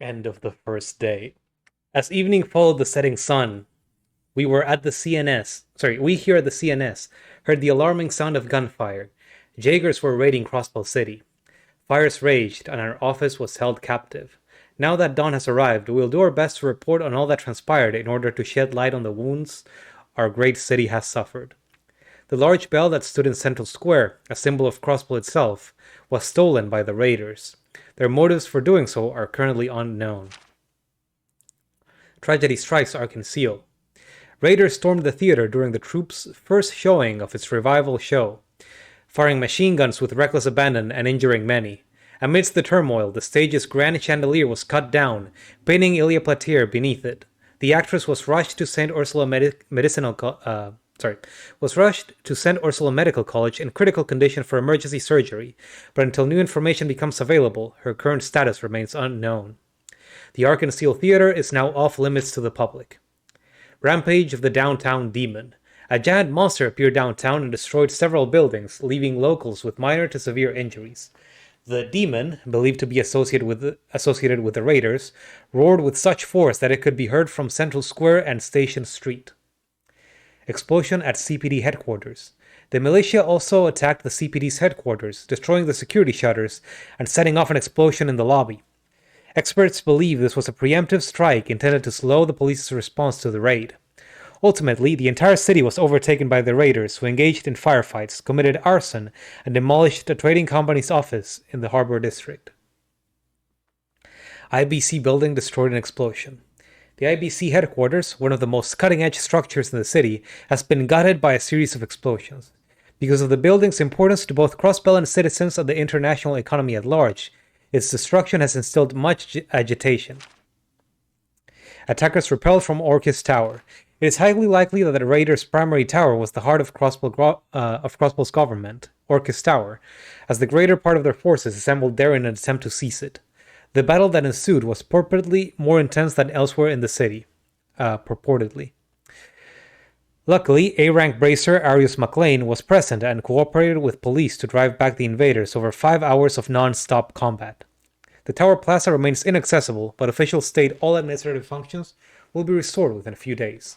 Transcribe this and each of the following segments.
End of the first day. As evening followed the setting sun, we here at the CNS heard the alarming sound of gunfire. Jaegers were raiding Crossbow City. Fires raged, and our office was held captive. Now that dawn has arrived, we will do our best to report on all that transpired in order to shed light on the wounds our great city has suffered. The large bell that stood in Central Square, a symbol of Crossbow itself, was stolen by the raiders. Their motives for doing so are currently unknown. Tragedy strikes are concealed. Raiders stormed the theater during the troupe's first showing of its revival show, firing machine guns with reckless abandon and injuring many. Amidst the turmoil, the stage's grand chandelier was cut down, pinning Ilya Platier beneath it. The actress was rushed to St. Ursula Medical College in critical condition for emergency surgery, but until new information becomes available, her current status remains unknown. The Arkansas Theater is now off limits to the public. Rampage of the Downtown Demon. A giant monster appeared downtown and destroyed several buildings, leaving locals with minor to severe injuries. The demon, believed to be associated with the raiders, roared with such force that it could be heard from Central Square and Station Street. Explosion at CPD headquarters. The militia also attacked the CPD's headquarters, destroying the security shutters and setting off an explosion in the lobby. Experts believe this was a preemptive strike intended to slow the police's response to the raid. Ultimately, the entire city was overtaken by the raiders, who engaged in firefights, committed arson, and demolished a trading company's office in the Harbor District. IBC building destroyed in explosion. The IBC headquarters, one of the most cutting-edge structures in the city, has been gutted by a series of explosions. Because of the building's importance to both Crossbell citizens and the international economy at large, its destruction has instilled much agitation. Attackers repelled from Orchis Tower. It is highly likely that the raiders' primary tower was the heart of Crossbell's government, Orchis Tower, as the greater part of their forces assembled there in an attempt to seize it. The battle that ensued was purportedly more intense than elsewhere in the city. Purportedly. Luckily, A-rank bracer Arius McLean was present and cooperated with police to drive back the invaders over 5 hours of non-stop combat. The Tower Plaza remains inaccessible, but officials state all administrative functions will be restored within a few days.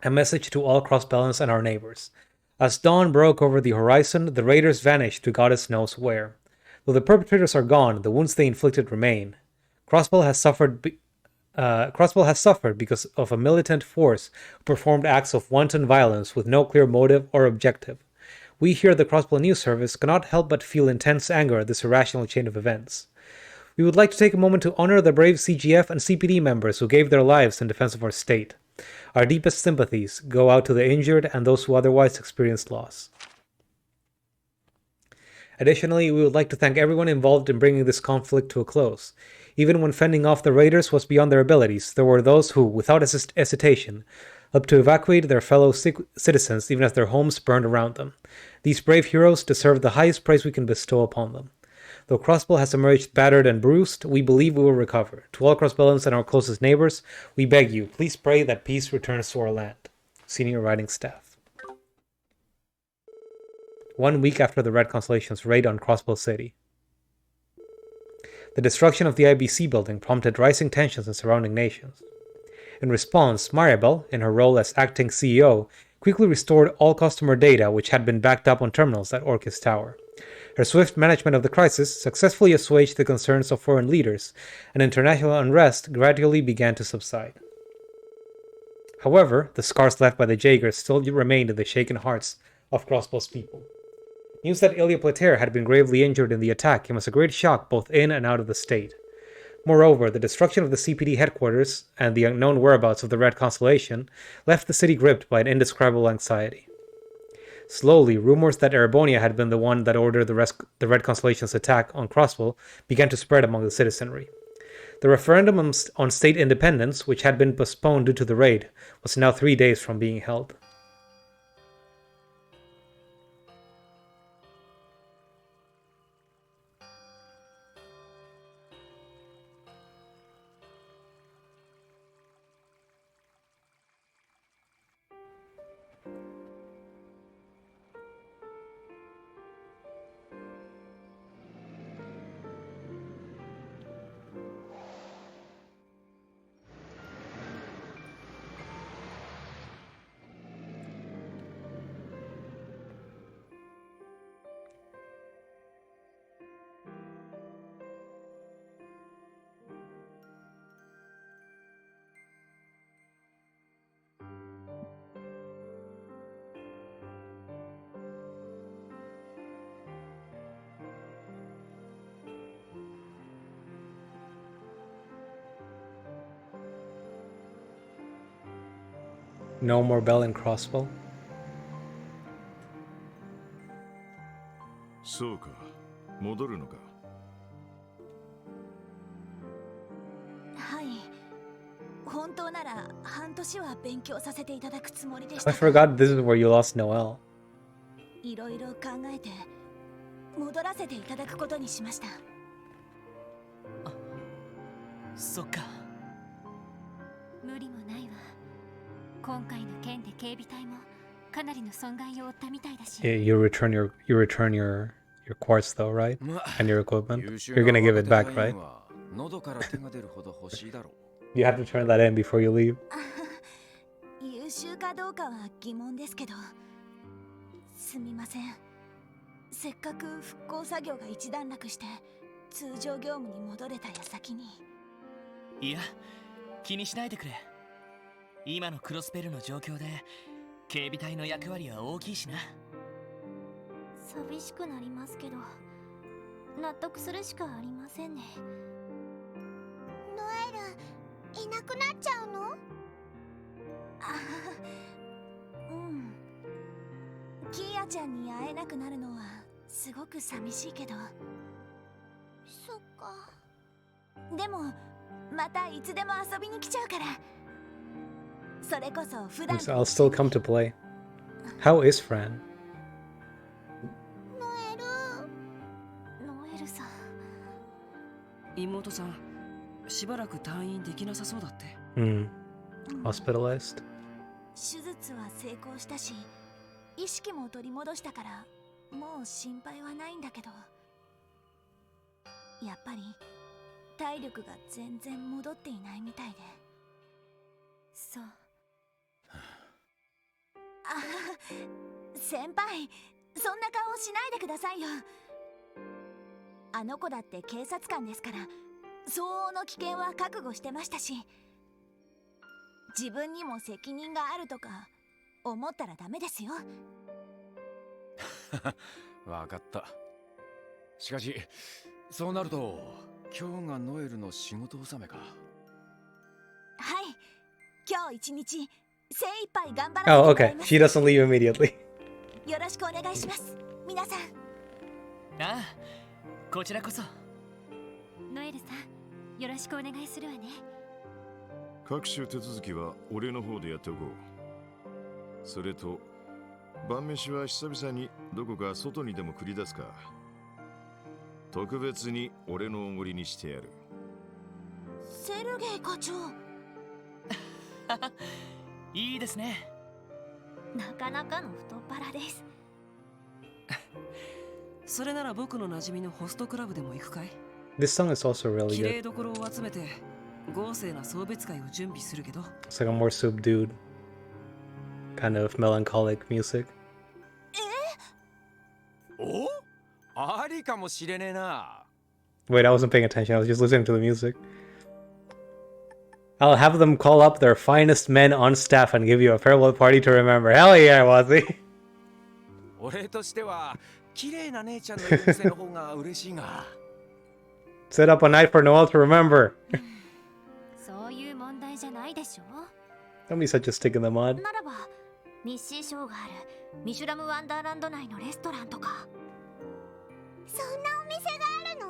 A message to all Crossbellans and our neighbors. As dawn broke over the horizon, the raiders vanished to goddess knows where. Though the perpetrators are gone, the wounds they inflicted remain. Crossbell has suffered because of a militant force who performed acts of wanton violence with no clear motive or objective. We here at the Crossbell News Service cannot help but feel intense anger at this irrational chain of events. We would like to take a moment to honor the brave CGF and CPD members who gave their lives in defense of our state. Our deepest sympathies go out to the injured and those who otherwise experienced loss. Additionally, we would like to thank everyone involved in bringing this conflict to a close. Even when fending off the raiders was beyond their abilities, there were those who, without hesitation, helped to evacuate their fellow citizens even as their homes burned around them. These brave heroes deserve the highest praise we can bestow upon them. Though Crossbell has emerged battered and bruised, we believe we will recover. To all Crossbellans and our closest neighbors, we beg you, please pray that peace returns to our land. Senior Writing Staff. 1 week after the Red Constellation's raid on Crossbell City. The destruction of the IBC building prompted rising tensions in surrounding nations. In response, Maribel, in her role as acting CEO, quickly restored all customer data which had been backed up on terminals at Orchis Tower. Her swift management of the crisis successfully assuaged the concerns of foreign leaders, and international unrest gradually began to subside. However, the scars left by the Jaegers still remained in the shaken hearts of Crossbell's people. News that Ilya Plater had been gravely injured in the attack came as a great shock both in and out of the state. Moreover, the destruction of the CPD headquarters and the unknown whereabouts of the Red Constellation left the city gripped by an indescribable anxiety. Slowly, rumors that Erebonia had been the one that ordered the Red Constellation's attack on Crossbell began to spread among the citizenry. The referendum on state independence, which had been postponed due to the raid, was now 3 days from being held. No more bell and crossbow. そうか、戻るのか。はい。本当なら半年は勉強させていただくつもりでし I た。 forgot this is where you lost Noel. いろいろ考えて戻らせていただくことにしました。そっか。無理もないわ。今回の件で警備隊もかなりの損害を負ったみたいだし。You return your quartz though, right? And your equipment. You're gonna give it back, right? You have to turn that in before you leave. 優秀かどうかは疑問ですけど、すみません。せっかく復興作業が一段落して通常業務に戻れた矢先に。いや、気にしないでくれ。今のクロスペルの状況で警備隊の役割は大きいしな。寂しくなりますけど、納得するしかありませんね。ノエル、いなくなっちゃうの？うん。キーヤちゃんに会えなくなるのはすごく寂しいけど。そっか。でもまたいつでも遊びに来ちゃうから。それこそ普段。I'll still come to play. How is Fran? ノエル。ノエルさん。妹さん、しばらく退院できなさそうだって。Hospitalized? 手術は成功したし、意識も取り戻したから、もう心配はないんだけど、やっぱり体力が全然戻っていないみたいで。そう。先輩、そんな顔しないでくださいよ。あの子だって警察官ですから、相応の危険は覚悟してましたし、自分にも責任があるとか思ったらダメですよ。わかった。しかし、そうなると今日がノエルの仕事納めか。はい、今日一日精一杯頑張らせてもら Oh, い okay. ます。 She doesn't leave immediately. よろしくお願いします、皆さん。ああ、こちらこそ。ノエルさん、よろしくお願いするわね。各種手続きは俺の方でやっておこう。それと晩飯は久々にどこか外にでも繰り出すか。特別に俺のおごりにしてやる。セルゲイ課長。いいですね。なかなかの太っ腹です。それなら僕の馴染みのホストクラブでも行くかい？ This song is also really 綺麗 good. どころを集めて豪勢な送別会を準備するけど。 It's like a more subdued, kind of melancholic music. お？ありかもしれねえな。 Wait, I wasn't paying attention. I was just listening to the music. I'll have them call up their finest men on staff and give you a farewell party to remember. Hell yeah, Wazzy. 俺としては綺麗な姉ちゃんの店の方が嬉しいが。Set up a night for Noel to remember. そういう問題じゃないでしょ。 Don't be such a stick in the mud. ならば日誌ショーがあるミシュラムワンダーランド内のレストランとか。そんなお店があるの？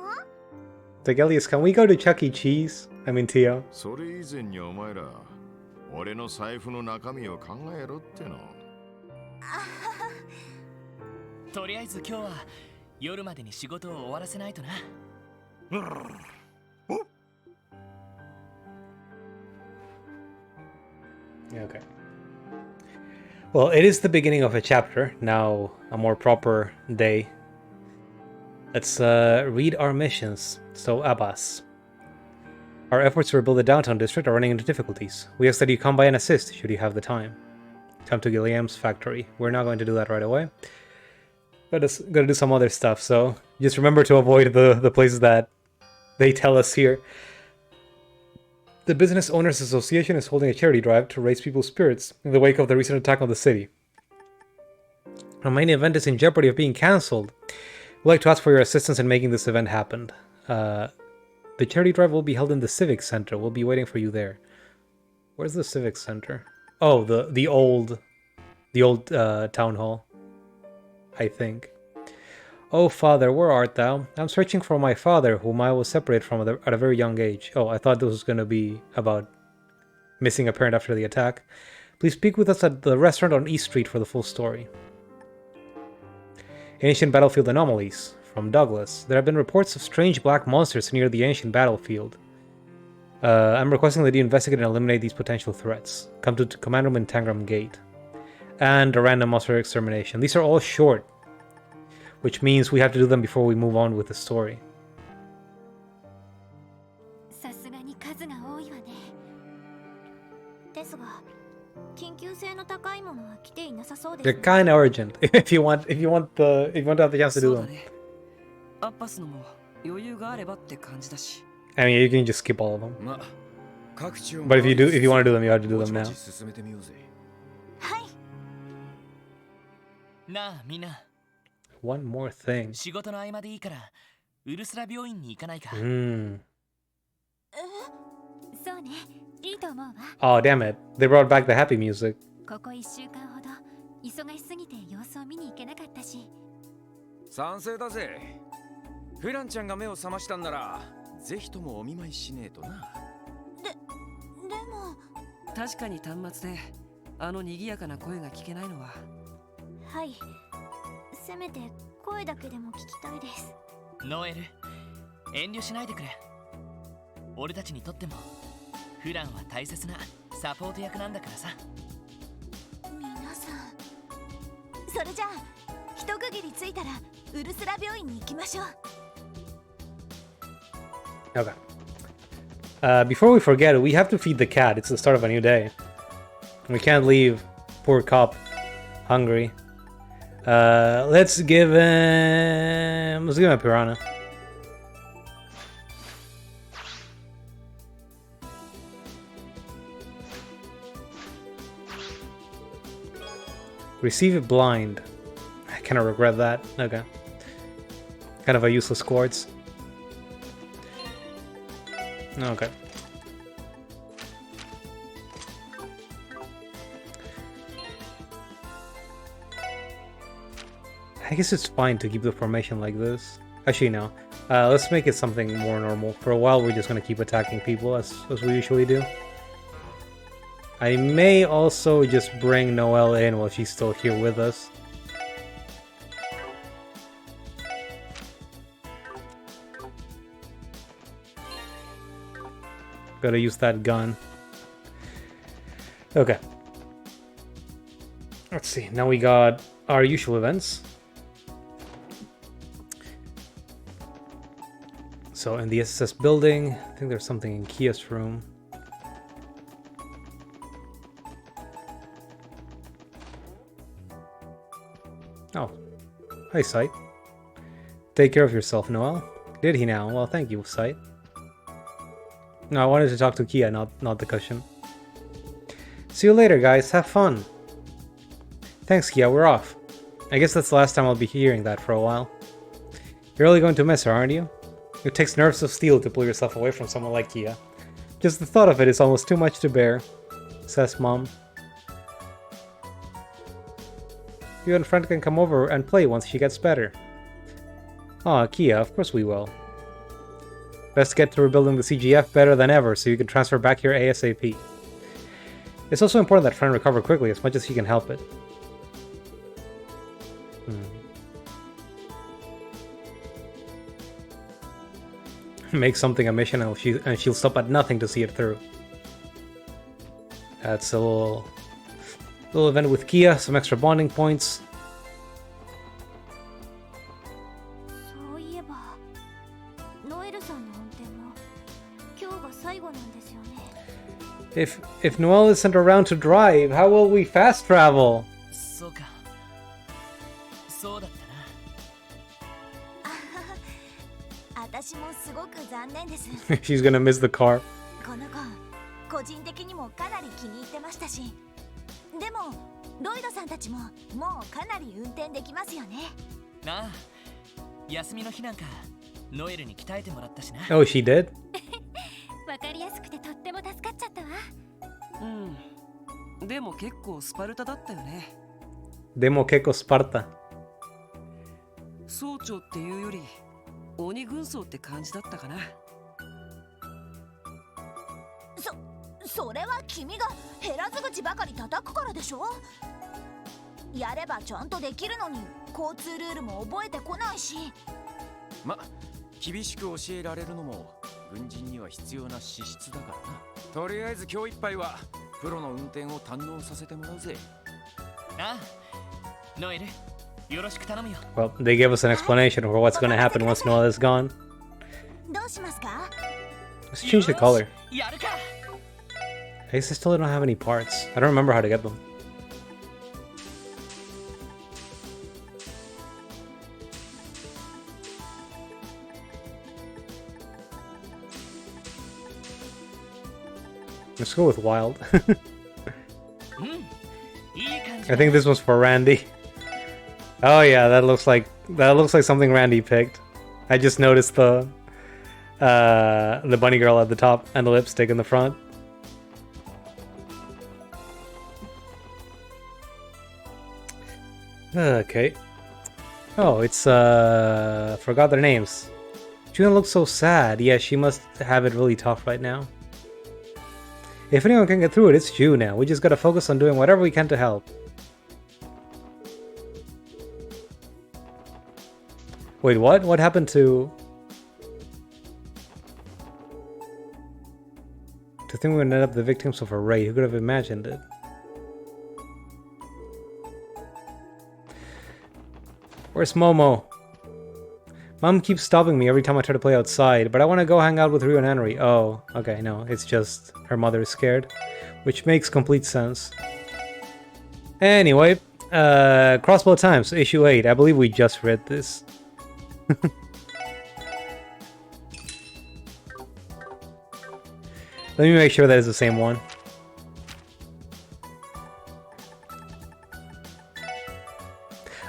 It's like, Elias, can we go to Chuck E. Cheese? I mean, Tio. それ以前にお前ら、俺の財布の中身を考えろっての。とりあえず今日は夜までに仕事を終わらせないとな。Okay. Well, it is the beginning of a chapter. Now, a more proper day. Let's read our missions. So, Abbas. Our efforts to rebuild the downtown district are running into difficulties. We ask that you come by and assist, should you have the time. Come to Gilliam's factory. We're not going to do that right away. But it's going to do some other stuff, so just remember to avoid the places that they tell us here. The Business Owners Association is holding a charity drive to raise people's spirits in the wake of the recent attack on the city. Our main event is in jeopardy of being cancelled. We'd like to ask for your assistance in making this event happen. The charity drive will be held in the Civic Center. We'll be waiting for you there. Where's the Civic Center? Oh, the old town hall, I think. Oh, father, where art thou? I'm searching for my father, whom I was separated from at a very young age. Oh, I thought this was going to be about missing a parent after the attack. Please speak with us at the restaurant on East Street for the full story. Ancient battlefield anomalies. From Douglas. There have been reports of strange black monsters near the ancient battlefield. I'm requesting that you investigate and eliminate these potential threats. Come to Command Room in Tangram Gate. And a random monster extermination. These are all short, which means we have to do them before we move on with the story. さすがに数が多いわね。ですが、緊急性の高いものは来ていなさそうです They're ね。 kind of urgent. if you want to have the chance to do そうだ them. ね。アッパスのも余裕があればって感じだし。 I mean, you can just skip all of them. ま、各地を But if you want to do them, you have to do them ぼ now. ちぼち進めてみようぜ。はい。なあみんな、 One more thing. 仕事の合間でいいからウルスラ病院に行かないか。 そうね、いいと思うわ。 Oh, damn it. They brought back the happy music. ここ1週間ほど忙しすぎて様子を見に行けなかったし。賛成だぜ。フランちゃんが目を覚ましたんなら、ぜひともお見舞いしねえとな。でも。確かに端末であの賑やかな声が聞けないのは。はい。せめて声だけでも聞きたいです。ノエル、遠慮しないでくれ。俺たちにとってもフランは大切なサポート役なんだからさ。皆さん、それじゃあ一区切りついたらウルスラ病院に行きましょう。 Okay. Before we forget, we have to feed the cat. It's the start of a new day. We can't leave poor cop hungry. Let's give him a piranha. Receive it blind. I kind of regret that. Okay. Kind of a useless quartz. Okay. I guess it's fine to keep the formation like this. Actually, no. Let's make it something more normal. For a while, we're just gonna keep attacking people as we usually do. I may also just bring Noel in while she's still here with us. Gotta use that gun. Okay. Let's see. Now we got our usual events. So in the SSS building, I think there's something in Kia's room. Oh. Hi, Sight. Take care of yourself, Noel. Did he now? Well, thank you, Sight. No, I wanted to talk to Kia, not the cushion. See you later, guys. Have fun. Thanks, Kia. We're off. I guess that's the last time I'll be hearing that for a while. You're really going to miss her, aren't you? It takes nerves of steel to pull yourself away from someone like Kia. Just the thought of it is almost too much to bear, says Mom. You and friend can come over and play once she gets better. Aw, Kia, of course we will. Best get to rebuilding the CGF better than ever so you can transfer back here ASAP. It's also important that friend recover quickly as much as he can help it. Make something a mission and she'll stop at nothing to see it through. That's a little event with Kia, some extra bonding points. そういえば、ノエルさんの運転も今日が最後なんですよね。If Noel isn't around to drive, how will we fast travel? そうか。そうだったな。私もすごく残念です。 She's gonna miss the car. この子、個人的にもかなり気に入ってましたし。でも、ロイドさんたちももうかなり運転できますよね。なあ、休みの日なんかノエルに鍛えてもらったしな。Oh, she did? わかりやすくてとっても助かっちゃったわ。うん。でも結構スパルタだったよね。 Demo Keiko Sparta. 総長っていうより鬼軍曹って感じだったかな。それは君が減らず口ばかり叩くからでしょ。やればちゃんとできるのに交通ルールも覚えてこないし。ま、厳しく教えられるのも軍人には必要な資質だからな。とりあえず今日いっぱいはプロの運転を堪能させてもらうぜ。ああ、ノエル、よろしく頼むよ。 Well, they gave us an explanation for what's gonna happen once Noel is gone. どうしますか？ Let's change the color. やるか。 I guess I still don't have any parts. I don't remember how to get them. Let's go with wild. うん、いい感じ。 I think this one's for Randy. Oh yeah, that looks like something Randy picked. I just noticed the bunny girl at the top and the lipstick in the front. Okay. Oh, it's forgot their names. Juna looks so sad. Yeah, she must have it really tough right now. If anyone can get through it, it's Ju now. We just gotta focus on doing whatever we can to help. Wait, what? What happened to... To think we would end up the victims of a raid? Who could have imagined it? Where's Momo? Mom keeps stopping me every time I try to play outside, but I want to go hang out with Ryu and Henry. Oh, okay, no, it's just her mother is scared, which makes complete sense. Anyway, Crossbow Times, issue 8. I believe we just read this. Let me make sure that is the same one.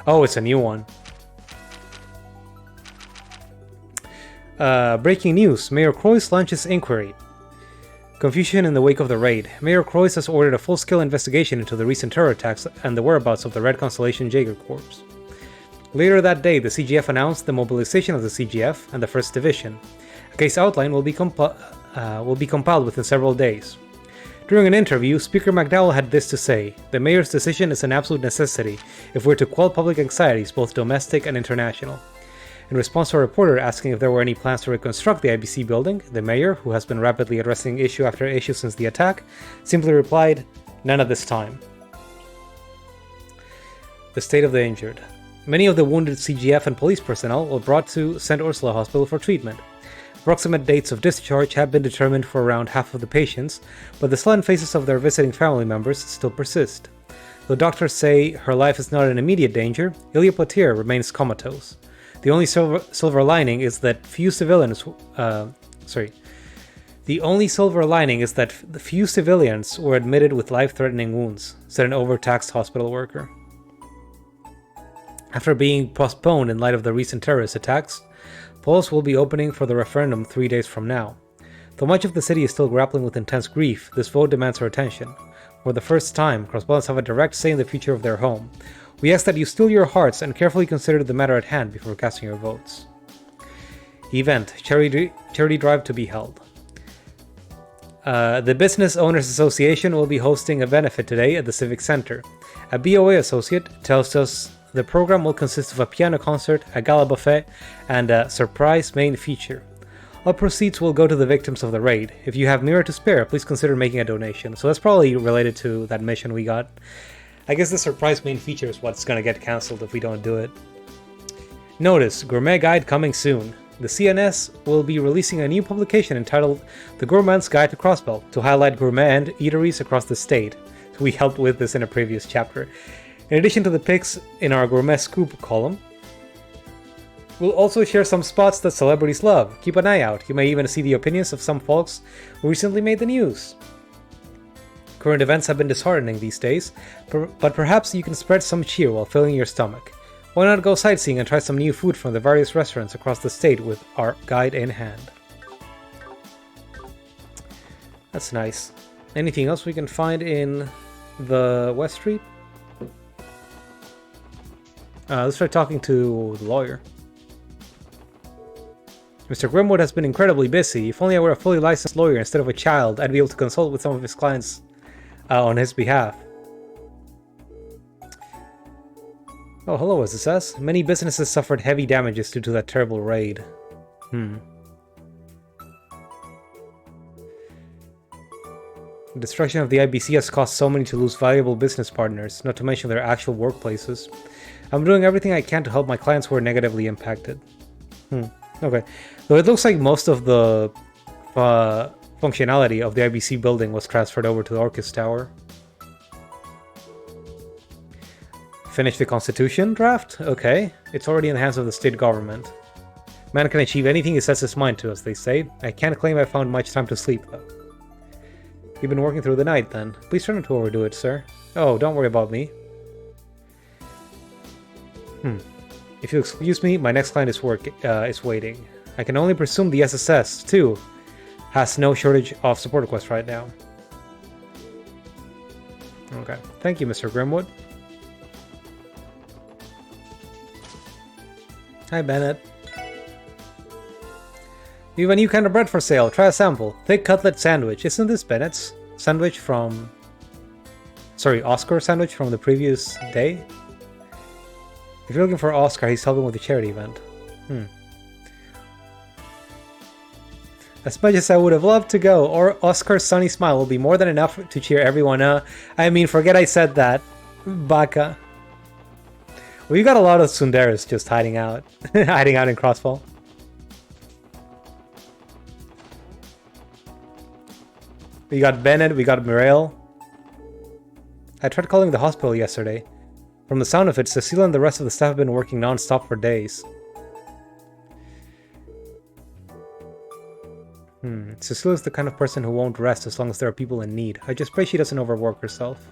Oh, it's a new one. Breaking news. Mayor Croix launches inquiry. Confusion in the wake of the raid. Mayor Croix has ordered a full-scale investigation into the recent terror attacks and the whereabouts of the Red Constellation Jaeger Corps. Later that day, the CGF announced the mobilization of the CGF and the 1st Division. A case outline will be compiled within several days. During an interview, Speaker McDowell had this to say: "The mayor's decision is an absolute necessity if we're to quell public anxieties, both domestic and international." In response to a reporter asking if there were any plans to reconstruct the IBC building, the mayor, who has been rapidly addressing issue after issue since the attack, simply replied, "None at this time." The state of the injured. Many of the wounded CGF and police personnel were brought to St. Ursula Hospital for treatment. Approximate dates of discharge have been determined for around half of the patients, but the sullen faces of their visiting family members still persist. Though doctors say her life is not in immediate danger, Ilya Potier remains comatose. The only silver lining is that few civilians were admitted with life-threatening wounds, said an overtaxed hospital worker. After being postponed in light of the recent terrorist attacks, polls will be opening for the referendum 3 days from now. Though much of the city is still grappling with intense grief, this vote demands our attention. For the first time, Crossbones have a direct say in the future of their home. We ask that you still your hearts and carefully consider the matter at hand before casting your votes. Event: Charity Drive to be held. The Business Owners Association will be hosting a benefit today at the Civic Center. A BOA associate tells us the program will consist of a piano concert, a gala buffet, and a surprise main feature. All proceeds will go to the victims of the raid. If you have mirror to spare, please consider making a donation. So that's probably related to that mission we got. I guess the surprise main feature is what's gonna get cancelled if we don't do it. Notice, Gourmet Guide coming soon. The CNS will be releasing a new publication entitled The Gourmand's Guide to Crossbell to highlight gourmet and eateries across the state. We helped with this in a previous chapter. In addition to the picks in our Gourmet Scoop column, we'll also share some spots that celebrities love. Keep an eye out. You may even see the opinions of some folks who recently made the news. Current events have been disheartening these days, but perhaps you can spread some cheer while filling your stomach. Why not go sightseeing and try some new food from the various restaurants across the state with our guide in hand? That's nice. Anything else we can find in the West Street? Let's try talking to the lawyer. Mr. Grimwood has been incredibly busy. If only I were a fully licensed lawyer instead of a child, I'd be able to consult with some of his clients on his behalf. Oh, hello, SSS. Many businesses suffered heavy damages due to that terrible raid. The destruction of the IBC has caused so many to lose valuable business partners, not to mention their actual workplaces. I'm doing everything I can to help my clients who are negatively impacted. Okay. Though it looks like most of the functionality of the IBC building was transferred over to the Orcus Tower. Finish the Constitution draft? Okay. It's already in the hands of the state government. Man can achieve anything he sets his mind to, as they say. I can't claim I found much time to sleep, though. You've been working through the night, then. Please try not to overdo it, sir. Oh, don't worry about me. If you'll excuse me, my next client is waiting. I can only presume the SSS, too, has no shortage of support requests right now. Okay. Thank you, Mr. Grimwood. Hi, Bennett. We have a new kind of bread for sale. Try a sample. Thick cutlet sandwich. Isn't this Bennett's sandwich from... Sorry, Oscar sandwich from the previous day? If you're looking for Oscar, he's helping with the charity event. As much as I would have loved to go, or Oscar's sunny smile will be more than enough to cheer everyone up. I mean, forget I said that. Baka. We got a lot of Tsunderas just hiding out. Hiding out in Crossfall. We got Bennett, we got Mirail. I tried calling the hospital yesterday. From the sound of it, Cecilia and the rest of the staff have been working non-stop for days. Cecilia's the kind of person who won't rest as long as there are people in need. I just pray she doesn't overwork herself.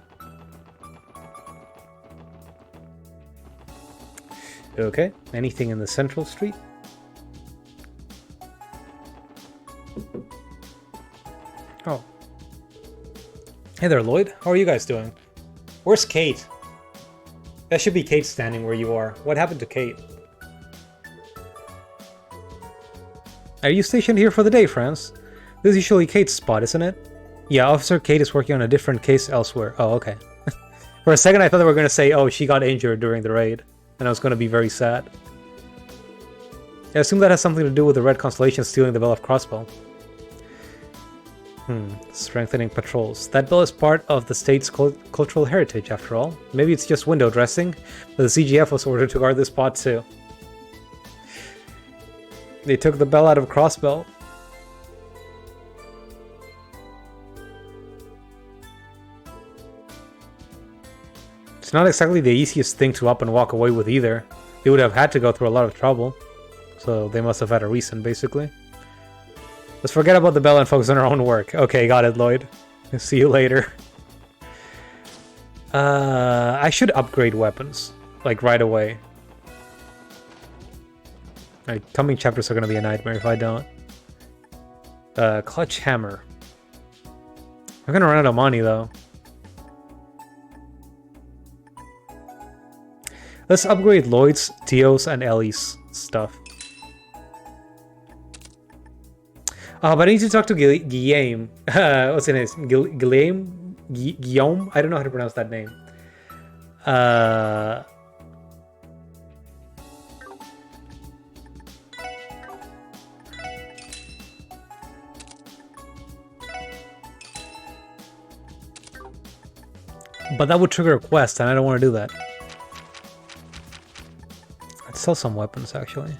Okay, anything in the central street? Oh. Hey there, Lloyd. How are you guys doing? Where's Kate? That should be Kate standing where you are. What happened to Kate? Are you stationed here for the day, France? This is usually Kate's spot, isn't it? Yeah, Officer Kate is working on a different case elsewhere. Oh, okay. For a second I thought they were going to say, oh, she got injured during the raid. And I was going to be very sad. I assume that has something to do with the Red Constellation stealing the Bell of Crossbow. Strengthening patrols. That bell is part of the state's cultural heritage, after all. Maybe it's just window dressing, but the CGF was ordered to guard this spot too. They took the bell out of Crossbell. It's not exactly the easiest thing to up and walk away with either. They would have had to go through a lot of trouble. So they must have had a reason, basically. Let's forget about the bell and focus on our own work. Okay, got it, Lloyd. See you later. I should upgrade weapons. Like, right away. Coming chapters are gonna be a nightmare if I don't. Clutch hammer. I'm gonna run out of money, though. Let's upgrade Lloyd's, Tio's, and Ellie's stuff. But I need to talk to Guillaume. What's his name? Guillaume? I don't know how to pronounce that name. But that would trigger a quest, and I don't want to do that. Let's sell some weapons, actually.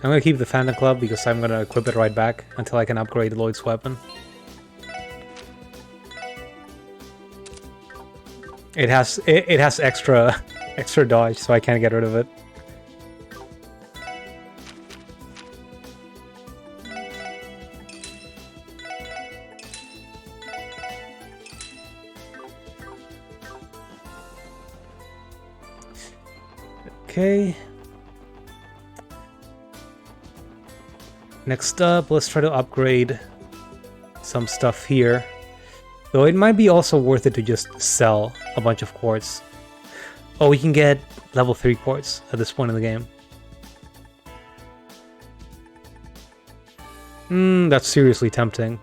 I'm gonna keep the Phantom Club because I'm gonna equip it right back until I can upgrade Lloyd's weapon. It has extra dodge, so I can't get rid of it. Okay. Next up, let's try to upgrade some stuff here. Though it might be also worth it to just sell a bunch of quartz. Oh, we can get level 3 quartz at this point in the game. That's seriously tempting.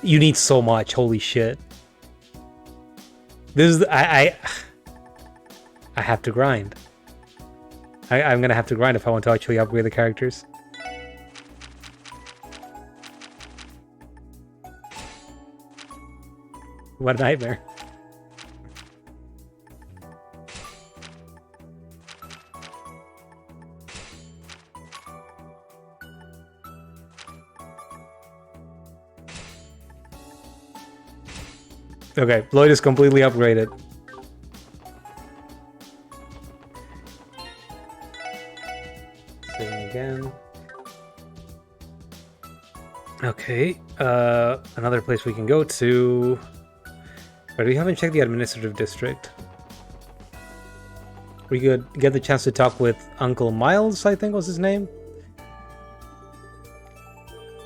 You need so much, holy shit. This is I have to grind. I'm gonna have to grind if I want to actually upgrade the characters. What a nightmare. Okay, Lloyd is completely upgraded. Saving again. Okay, another place we can go to. But we haven't checked the administrative district. We could get the chance to talk with Uncle Miles, I think was his name.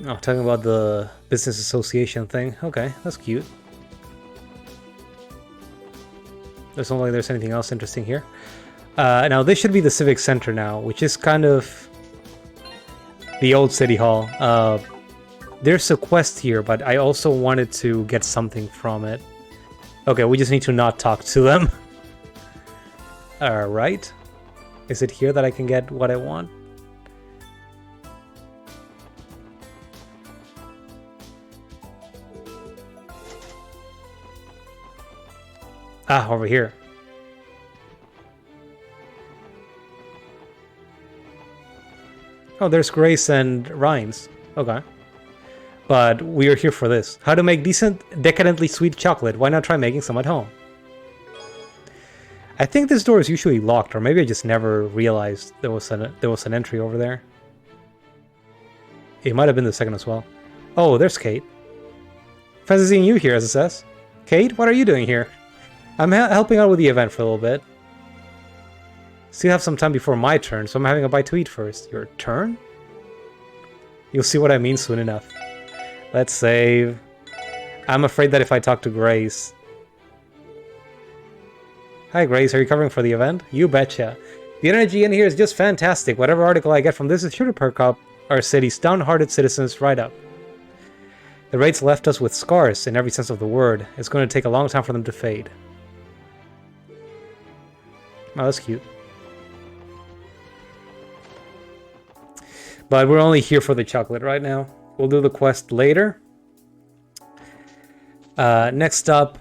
Oh, talking about the business association thing. Okay, that's cute. Doesn't look like there's anything else interesting here. Now this should be the civic center now, which is kind of the old city hall. There's a quest here, but I also wanted to get something from it. Okay, we just need to not talk to them. Alright. Is it here that I can get what I want? Ah, over here. Oh, there's Grace and Rhines. Okay. But we are here for this. How to make decent, decadently sweet chocolate. Why not try making some at home? I think this door is usually locked, or maybe I just never realized there was an entry over there. It might have been the second as well. Oh, there's Kate. Fancy seeing you here, as it says. Kate, what are you doing here? I'm helping out with the event for a little bit. Still have some time before my turn, so I'm having a bite to eat first. Your turn? You'll see what I mean soon enough. Let's save. I'm afraid that if I talk to Grace... Hi Grace, are you covering for the event? You betcha. The energy in here is just fantastic. Whatever article I get from this is sure to perk up our city's downhearted citizens right up. The raids left us with scars in every sense of the word. It's going to take a long time for them to fade. Oh, that's cute. But we're only here for the chocolate right now. We'll do the quest later. Next up,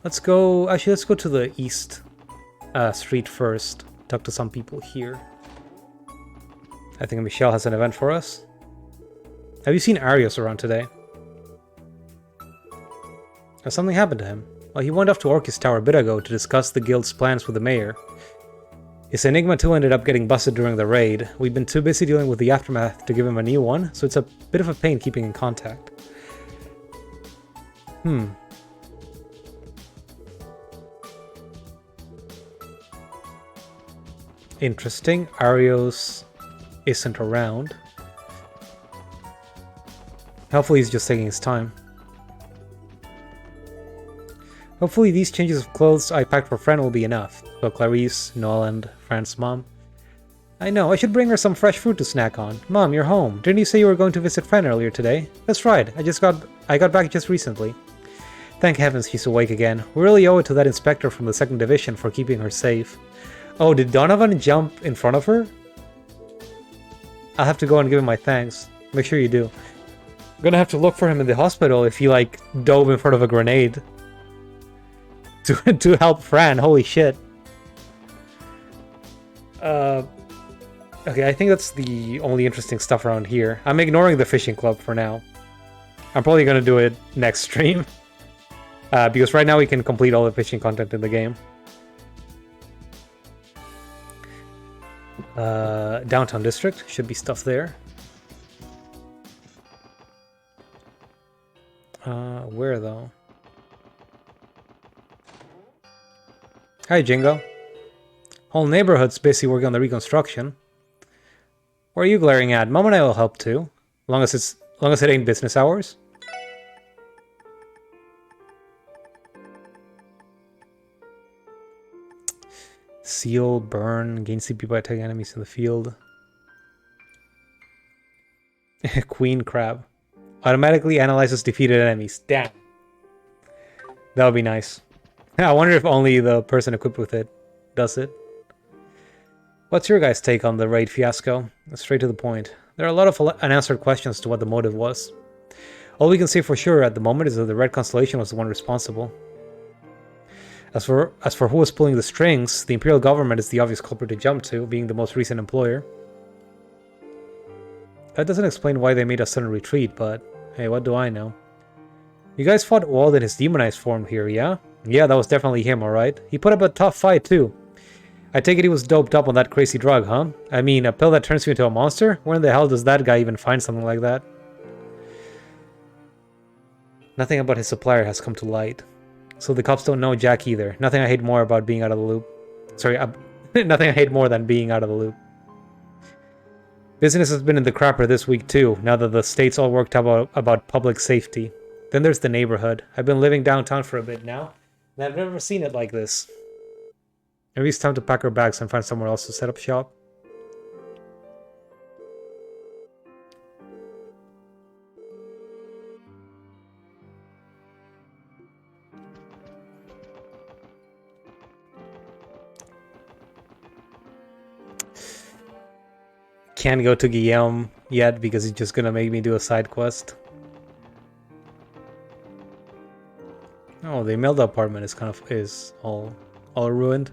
let's go to the east street first. Talk to some people here. I think Michelle has an event for us. Have you seen Arios around today? Has something happened to him? Well, he went off to Orchis Tower a bit ago to discuss the guild's plans with the mayor. His Enigma 2 ended up getting busted during the raid. We've been too busy dealing with the aftermath to give him a new one, so it's a bit of a pain keeping in contact. Interesting. Arios isn't around. Hopefully he's just taking his time. Hopefully these changes of clothes I packed for Fran will be enough. So Clarice, Noel, and Fran's mom. I know, I should bring her some fresh fruit to snack on. Mom, you're home. Didn't you say you were going to visit Fran earlier today? That's right, I got back just recently. Thank heavens she's awake again. We really owe it to that inspector from the 2nd Division for keeping her safe. Oh, did Donovan jump in front of her? I'll have to go and give him my thanks. Make sure you do. I'm gonna have to look for him in the hospital if he, like, dove in front of a grenade. To help Fran, holy shit. Okay, I think that's the only interesting stuff around here. I'm ignoring the fishing club for now. I'm probably gonna do it next stream. Because right now we can complete all the fishing content in the game. Downtown District, should be stuff there. Where though? Hi Jingo. Whole neighborhood's busy working on the reconstruction. What are you glaring at? Mom and I will help too. As long as it ain't business hours. Seal, burn, gain CP by attacking enemies in the field. Queen crab. Automatically analyzes defeated enemies. Damn. That would be nice. I wonder if only the person equipped with it does it. What's your guys' take on the raid fiasco? Straight to the point. There are a lot of unanswered questions to what the motive was. All we can say for sure at the moment is that the Red Constellation was the one responsible. As for who was pulling the strings, the Imperial government is the obvious culprit to jump to, being the most recent employer. That doesn't explain why they made a sudden retreat, but hey, what do I know? You guys fought Wald in his demonized form here, yeah? Yeah, that was definitely him, alright? He put up a tough fight too. I take it he was doped up on that crazy drug, huh? I mean, a pill that turns you into a monster? Where in the hell does that guy even find something like that? Nothing about his supplier has come to light. So the cops don't know Jack either. Nothing I hate more about being out of the loop. Sorry, nothing I hate more than being out of the loop. Business has been in the crapper this week too, now that the state's all worked out about public safety. Then there's the neighborhood. I've been living downtown for a bit now, and I've never seen it like this. Maybe it's time to pack our bags and find somewhere else to set up shop. Can't go to Guillaume yet because he's just gonna make me do a side quest. Oh, the Imelda apartment is all ruined.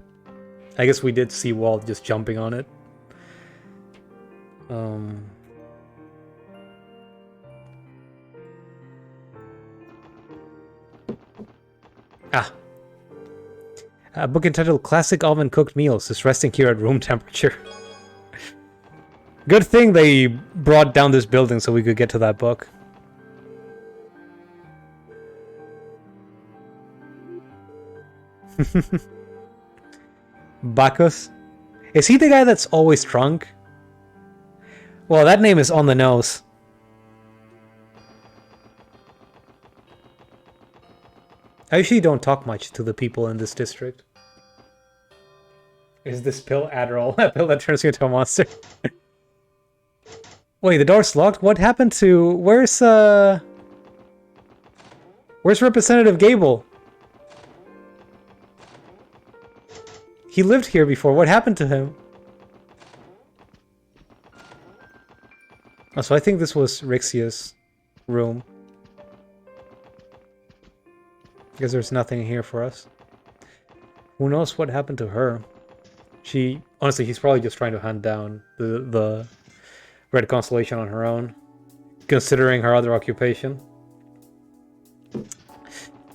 I guess we did see Walt just jumping on it. A book entitled Classic Oven Cooked Meals is resting here at room temperature. Good thing they brought down this building so we could get to that book. Bacchus? Is he the guy that's always drunk? Well, that name is on the nose. I usually don't talk much to the people in this district. Is this pill Adderall? A pill that turns you into a monster? Wait, the door's locked? What happened to... Where's Representative Gable? He lived here before. What happened to him? Oh, so I think this was Rixia's room. Because there's nothing here for us. Who knows what happened to her? Honestly, he's probably just trying to hunt down the Red Constellation on her own, considering her other occupation.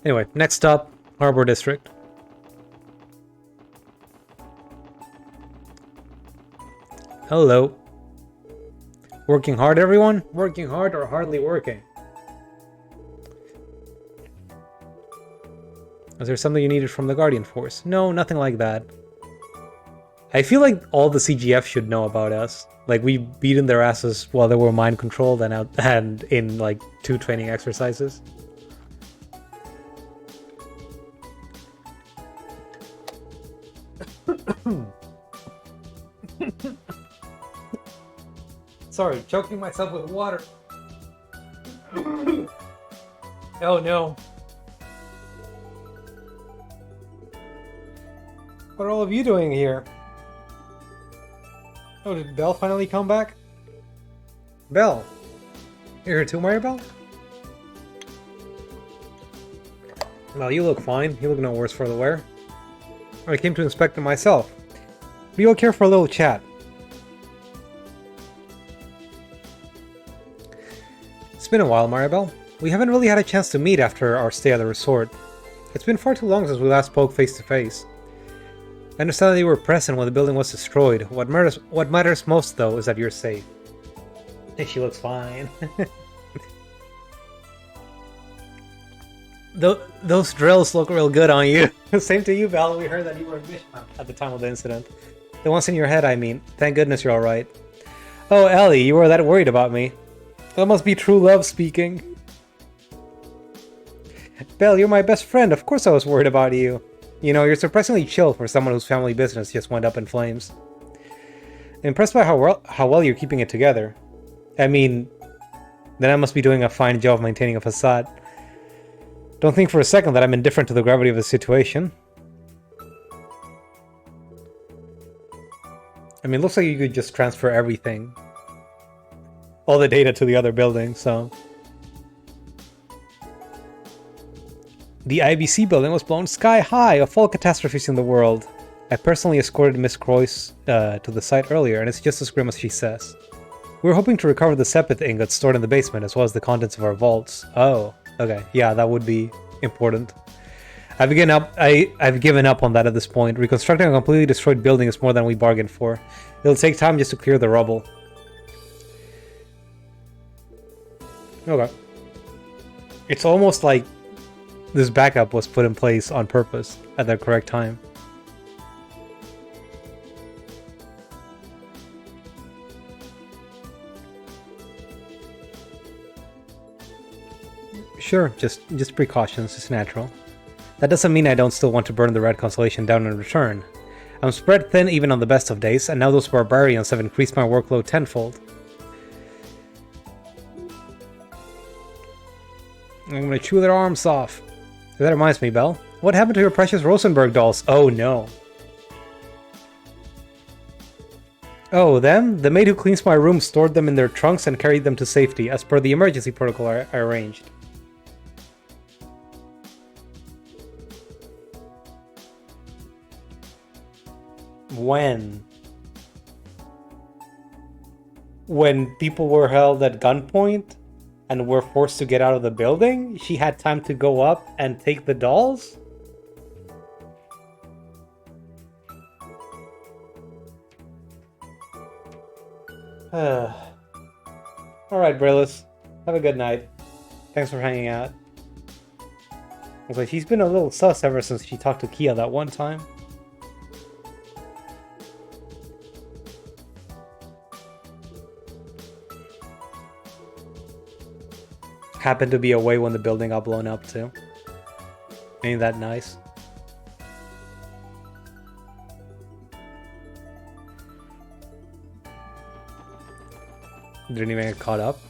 Anyway, next stop, Harbor District. Hello. Working hard, everyone? Working hard or hardly working? Is there something you needed from the Guardian Force? No, nothing like that. I feel like all the CGF should know about us. Like, we beaten their asses while they were mind controlled and in like 2 training exercises. Sorry, choking myself with water. Oh no. What are all of you doing here? Oh, did Belle finally come back? Belle! You're here too, Maribel? Well, you look fine. You look no worse for the wear. I came to inspect it myself. Do you all care for a little chat? It's been a while, Maribel. We haven't really had a chance to meet after our stay at the resort. It's been far too long since we last spoke face to face. I understand that you were present when the building was destroyed. What matters most, though, is that you're safe. She looks fine. Those drills look real good on you. Same to you, Val. We heard that you were in Mishma at the time of the incident. The ones in your head, I mean. Thank goodness you're alright. Oh, Ellie, you were that worried about me. That must be true love speaking. Belle, you're my best friend. Of course I was worried about you. You know, you're surprisingly chill for someone whose family business just went up in flames. Impressed by how well you're keeping it together. I mean, then I must be doing a fine job maintaining a facade. Don't think for a second that I'm indifferent to the gravity of the situation. I mean, it looks like you could just transfer everything. All the data to the other building, so... The IBC building was blown sky high, of all catastrophes in the world. I personally escorted Miss Croyce to the site earlier, and it's just as grim as she says. We were hoping to recover the Sepith ingots stored in the basement, as well as the contents of our vaults. Oh, okay. Yeah, that would be important. I've given up on that at this point. Reconstructing a completely destroyed building is more than we bargained for. It'll take time just to clear the rubble. Okay. It's almost like this backup was put in place on purpose at the correct time. Sure, just precautions, it's natural. That doesn't mean I don't still want to burn the Red Constellation down in return. I'm spread thin even on the best of days, and now those barbarians have increased my workload tenfold. I'm gonna chew their arms off. That reminds me, Belle. What happened to your precious Rosenberg dolls? Oh no. Oh, them? The maid who cleans my room stored them in their trunks and carried them to safety, as per the emergency protocol I arranged. When? When people were held at gunpoint and were forced to get out of the building? She had time to go up and take the dolls? Alright, Brillis. Have a good night. Thanks for hanging out. I was like, she's been a little sus ever since she talked to Kia that one time. Happened to be away when the building got blown up too. Ain't that nice? Didn't even get caught up.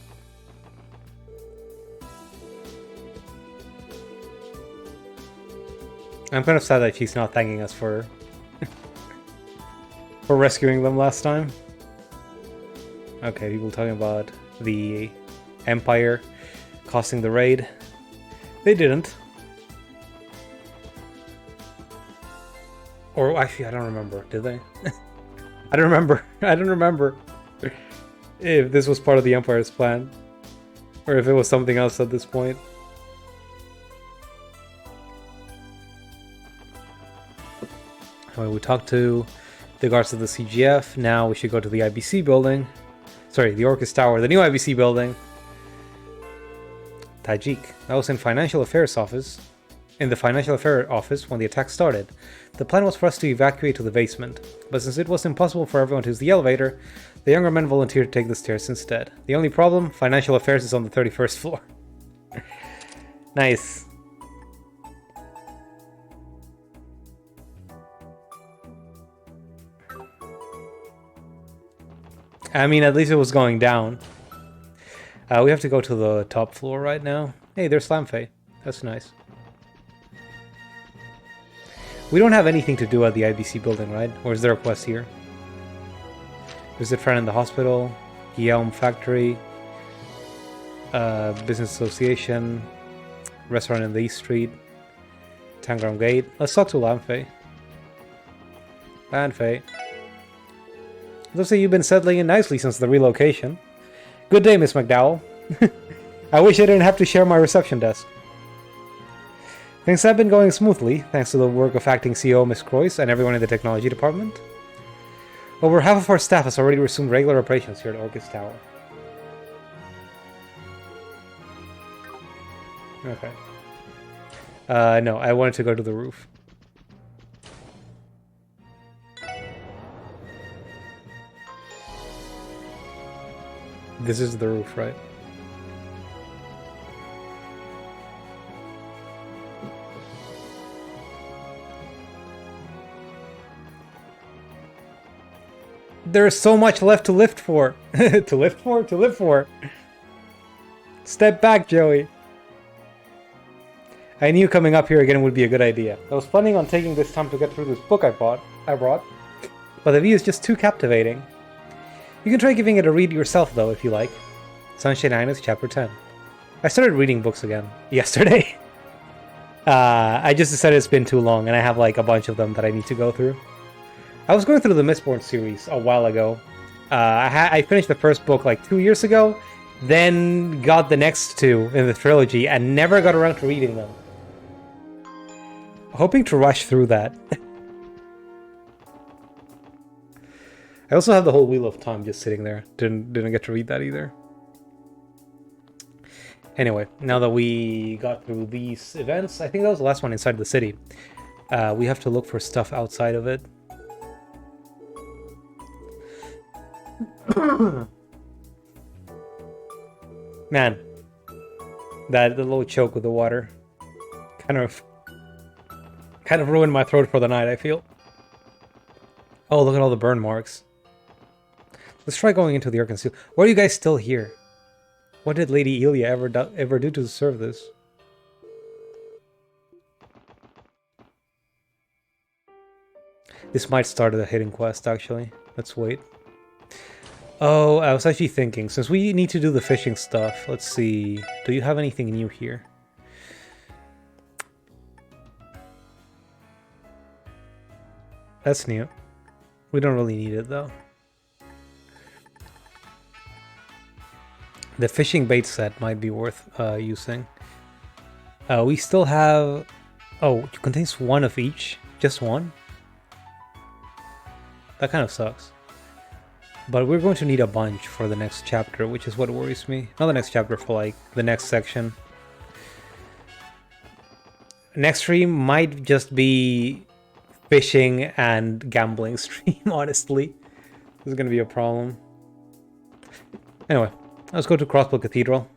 I'm kind of sad that she's not thanking us for for rescuing them last time. Okay, people talking about the Empire costing the raid. They didn't. Or actually, I don't remember. Did they? I don't remember. I don't remember if this was part of the Empire's plan, or if it was something else at this point. Well, we talked to the guards of the CGF. Now we should go to the IBC building. Sorry, the Orcus Tower, the new IBC building. Tajik. That was in the Financial Affairs office when the attack started. The plan was for us to evacuate to the basement, but since it was impossible for everyone to use the elevator, the younger men volunteered to take the stairs instead. The only problem, Financial Affairs is on the 31st floor. Nice. I mean, at least it was going down. We have to go to the top floor right now. Hey, there's Slamfey. That's nice. We don't have anything to do at the IBC building, right? Or is there a quest here? Visit friend in the hospital, Guillaume factory, business association, restaurant in the East Street, Tangram Gate. Let's talk to Lanfei. Lanfei. Looks like you've been settling in nicely since the relocation. Good day, Miss McDowell. I wish I didn't have to share my reception desk. Things have been going smoothly, thanks to the work of acting CEO Miss Croyce and everyone in the technology department. Over half of our staff has already resumed regular operations here at Orcus Tower. Okay. No, I wanted to go to the roof. This is the roof, right? There's so much left to lift for. To lift for? To live for. Step back, Joey. I knew coming up here again would be a good idea. I was planning on taking this time to get through this book I brought, but the view is just too captivating. You can try giving it a read yourself, though, if you like. Sunshine Islands, Chapter 10. I started reading books again yesterday. I just decided it's been too long, and I have like a bunch of them that I need to go through. I was going through the Mistborn series a while ago. I finished the first book like 2 years ago, then got the next two in the trilogy, and never got around to reading them. Hoping to rush through that. I also have the whole Wheel of Time just sitting there. Didn't get to read that either. Anyway, now that we got through these events, I think that was the last one inside the city. We have to look for stuff outside of it. Man, the little choke with the water kind of ruined my throat for the night, I feel. Oh, look at all the burn marks. Let's try going into the Arkansas. Why are you guys still here? What did Lady Elia ever do to deserve this? This might start a hidden quest, actually. Let's wait. Oh, I was actually thinking, since we need to do the fishing stuff, let's see. Do you have anything new here? That's new. We don't really need it, though. The fishing bait set might be worth using. We still have... Oh, it contains one of each? Just one? That kind of sucks. But we're going to need a bunch for the next chapter, which is what worries me. Not the next chapter, for like the next section. Next stream might just be fishing and gambling stream, honestly. This is going to be a problem. Anyway, let's go to Crossbow Cathedral.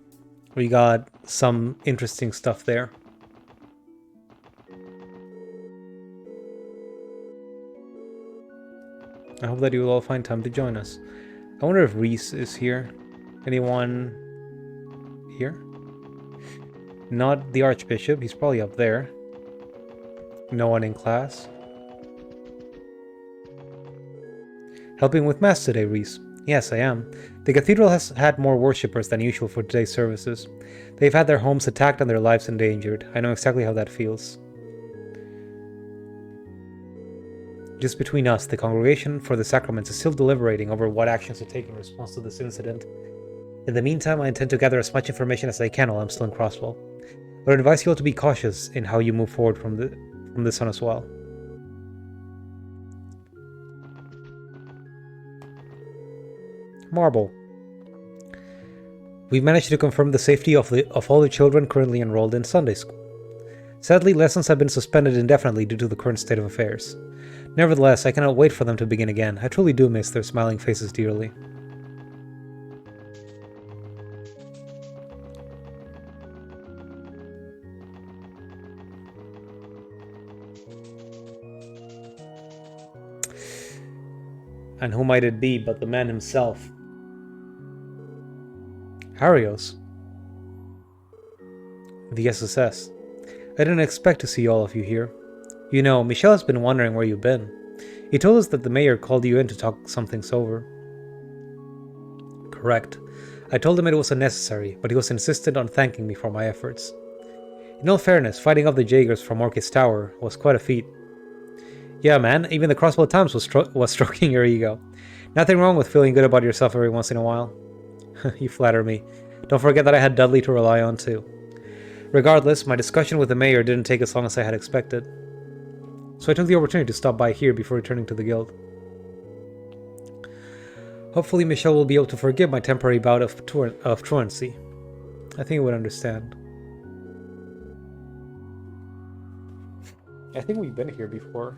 We got some interesting stuff there. I hope that you will all find time to join us. I wonder if Reese is here. Anyone here? Not the Archbishop, he's probably up there. No one in class. Helping with Mass today, Reese. Yes, I am. The cathedral has had more worshippers than usual for today's services. They've had their homes attacked and their lives endangered. I know exactly how that feels. Just between us, the Congregation for the Sacraments is still deliberating over what actions to take in response to this incident. In the meantime, I intend to gather as much information as I can while I'm still in Crosswell. But I advise you all to be cautious in how you move forward from this on as well. Marble. We've managed to confirm the safety of all the children currently enrolled in Sunday school. Sadly, lessons have been suspended indefinitely due to the current state of affairs. Nevertheless, I cannot wait for them to begin again. I truly do miss their smiling faces dearly. And who might it be but the man himself? Harios. The SSS. I didn't expect to see all of you here. You know, Michelle has been wondering where you've been. He told us that the mayor called you in to talk some things over. Correct. I told him it was unnecessary, but he was insistent on thanking me for my efforts. In all fairness, fighting off the Jaegers from Orchid's Tower was quite a feat. Yeah, man, even the Crossbow Times was stroking your ego. Nothing wrong with feeling good about yourself every once in a while. You flatter me. Don't forget that I had Dudley to rely on too. Regardless, my discussion with the mayor didn't take as long as I had expected. So I took the opportunity to stop by here before returning to the guild. Hopefully Michelle will be able to forgive my temporary bout of truancy. I think he would understand. I think we've been here before.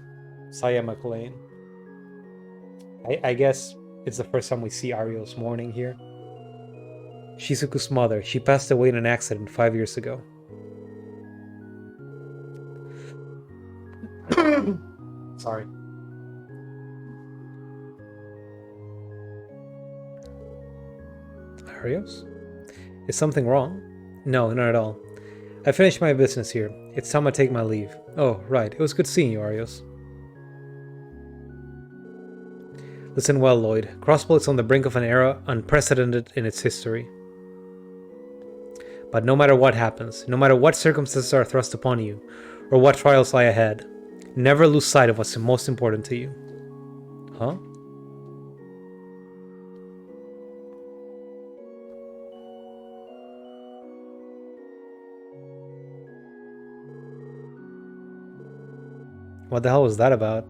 Saya McLean. I guess it's the first time we see Ariel's mourning here. Shizuku's mother. She passed away in an accident 5 years ago. Sorry. Arios? Is something wrong? No, not at all. I finished my business here. It's time I take my leave. Oh, right. It was good seeing you, Arios. Listen well, Lloyd. Crossbow is on the brink of an era unprecedented in its history. But no matter what happens, no matter what circumstances are thrust upon you, or what trials lie ahead, never lose sight of what's most important to you. Huh? What the hell was that about?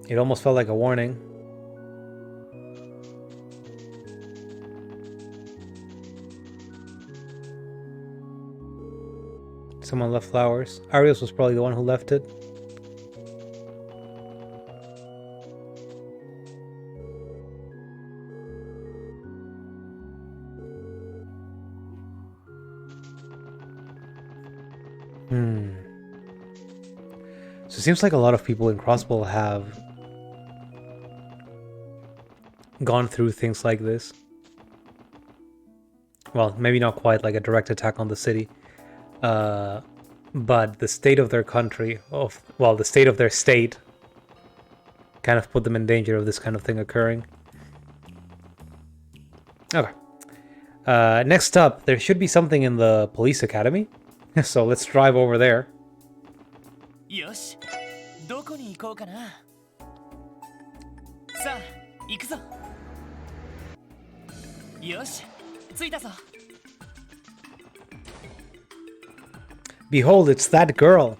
It almost felt like a warning. Someone left flowers. Arios was probably the one who left it. So it seems like a lot of people in Crossbow have gone through things like this. Well, maybe not quite like a direct attack on the city. But the state of their country, the state of their state, kind of put them in danger of this kind of thing occurring. Okay. Next up, there should be something in the police academy. So let's drive over there. よし、どこに行こうかな。さあ、行くぞ。よし、着いたぞ。 Behold, it's that girl.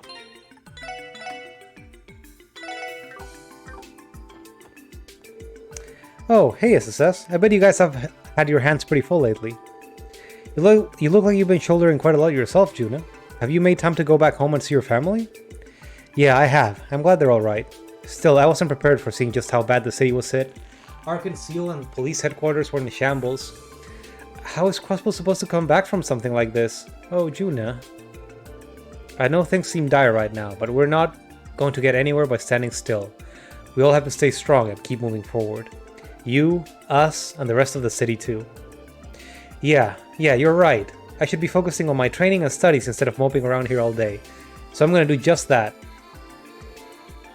Oh, hey SSS. I bet you guys have had your hands pretty full lately. You look like you've been shouldering quite a lot yourself, Juna. Have you made time to go back home and see your family? Yeah, I have. I'm glad they're alright. Still, I wasn't prepared for seeing just how bad the city was hit. Ark and Seal and police headquarters were in shambles. How is Crossbow supposed to come back from something like this? Oh, Juna. I know things seem dire right now, but we're not going to get anywhere by standing still. We all have to stay strong and keep moving forward. You, us, and the rest of the city too. Yeah, you're right. I should be focusing on my training and studies instead of moping around here all day. So I'm gonna do just that.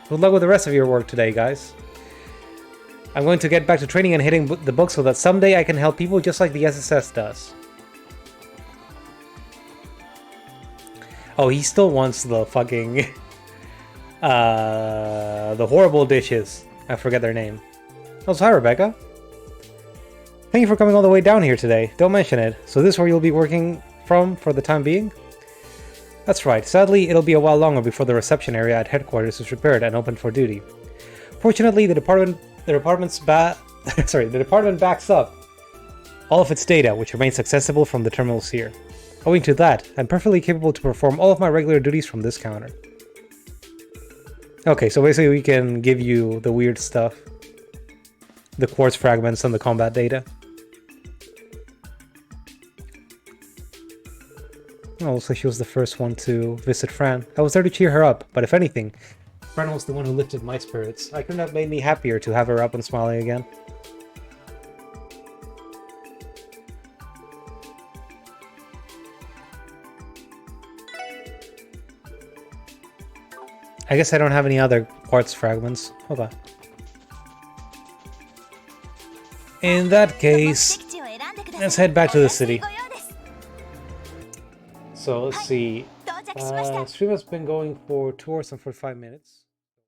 Good luck with the rest of your work today, guys. I'm going to get back to training and hitting the books so that someday I can help people just like the SSS does. Oh, he still wants the fucking... the horrible dishes. I forget their name. Oh, so hi, Rebecca. Thank you for coming all the way down here today. Don't mention it. So this is where you'll be working from for the time being? That's right. Sadly, it'll be a while longer before the reception area at headquarters is repaired and open for duty. Fortunately, the department backs up all of its data, which remains accessible from the terminals here. Owing to that, I'm perfectly capable to perform all of my regular duties from this counter. Okay, so basically we can give you the weird stuff. The quartz fragments and the combat data. Oh, looks like she was the first one to visit Fran. I was there to cheer her up, but if anything, Fran was the one who lifted my spirits. I couldn't have made me happier to have her up and smiling again. I guess I don't have any other quartz fragments. Hold on. In that case, let's head back to the city. So let's see. Stream has been going for 2 hours and 45 minutes.